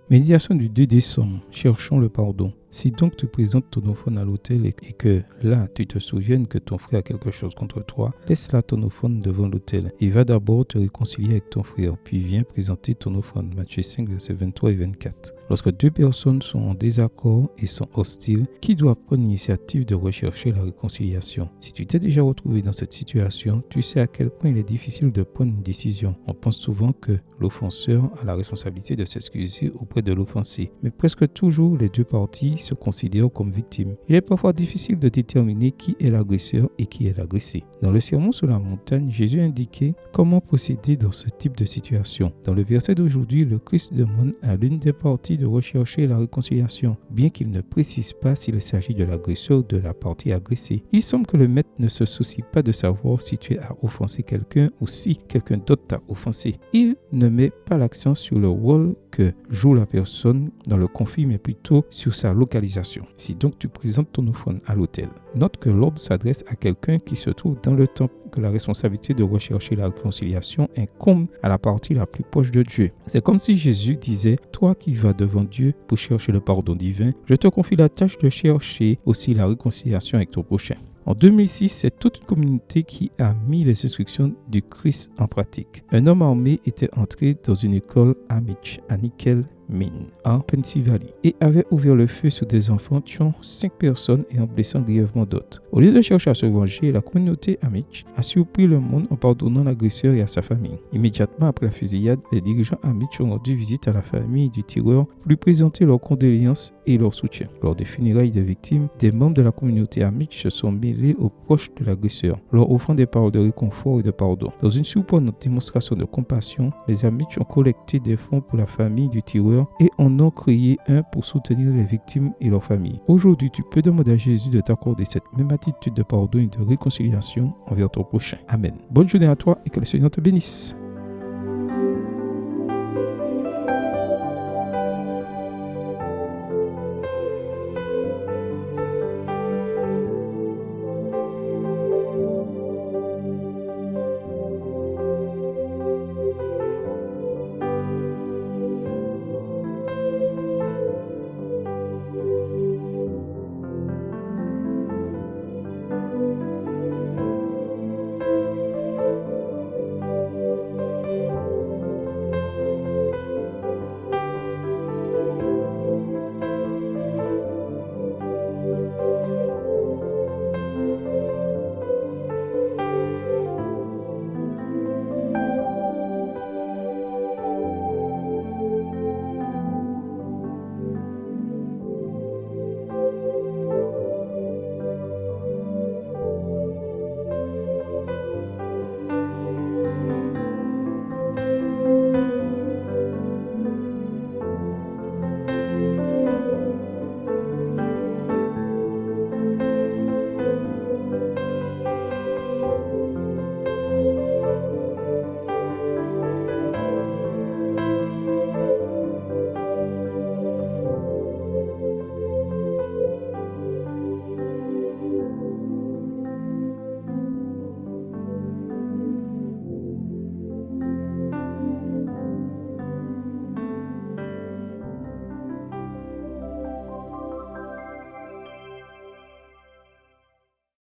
Médiation du 2 décembre. Cherchons le pardon. Si donc tu présentes ton offrande à l'autel et que là tu te souviennes que ton frère a quelque chose contre toi, laisse là ton offrande devant l'autel et va d'abord te réconcilier avec ton frère, puis viens présenter ton offrande. Matthieu 5, versets 23 et 24. Lorsque deux personnes sont en désaccord et sont hostiles, qui doit prendre l'initiative de rechercher la réconciliation? Si tu t'es déjà retrouvé dans cette situation, tu sais à quel point il est difficile de prendre une décision. On pense souvent que l'offenseur a la responsabilité de s'excuser auprès de l'offensé, mais presque toujours les deux parties se considèrent comme victimes. Il est parfois difficile de déterminer qui est l'agresseur et qui est l'agressé. Dans le sermon sur la montagne, Jésus indiquait comment procéder dans ce type de situation. Dans le verset d'aujourd'hui, le Christ demande à l'une des parties de rechercher la réconciliation, bien qu'il ne précise pas s'il s'agit de l'agresseur ou de la partie agressée. Il semble que le maître ne se soucie pas de savoir si tu as offensé quelqu'un ou si quelqu'un d'autre t'a offensé. Il ne met pas l'accent sur le rôle que joue la personne dans le conflit, mais plutôt sur sa localisation. Si donc tu présentes ton offrande à l'autel, note que l'ordre s'adresse à quelqu'un qui se trouve dans le temple, que la responsabilité de rechercher la réconciliation incombe à la partie la plus proche de Dieu. C'est comme si Jésus disait: toi qui vas devant Dieu pour chercher le pardon divin, je te confie la tâche de chercher aussi la réconciliation avec ton prochain. En 2006, c'est toute une communauté qui a mis les instructions du Christ en pratique. Un homme armé était entré dans une école Amish à Nickel Mine, en Pennsylvanie, et avait ouvert le feu sur des enfants, tuant 5 personnes et en blessant grièvement d'autres. Au lieu de chercher à se venger, la communauté Amish a surpris le monde en pardonnant l'agresseur et à sa famille. Immédiatement après la fusillade, les dirigeants Amish ont rendu visite à la famille du tireur pour lui présenter leurs condoléances et leur soutien. Lors des funérailles des victimes, des membres de la communauté Amish se sont mêlés aux proches de l'agresseur, leur offrant des paroles de réconfort et de pardon. Dans une surprenante démonstration de compassion, les Amish ont collecté des fonds pour la famille du tireur et en ont créé un pour soutenir les victimes et leurs familles. Aujourd'hui, tu peux demander à Jésus de t'accorder cette même attitude de pardon et de réconciliation envers ton prochain. Amen. Bonne journée à toi et que le Seigneur te bénisse.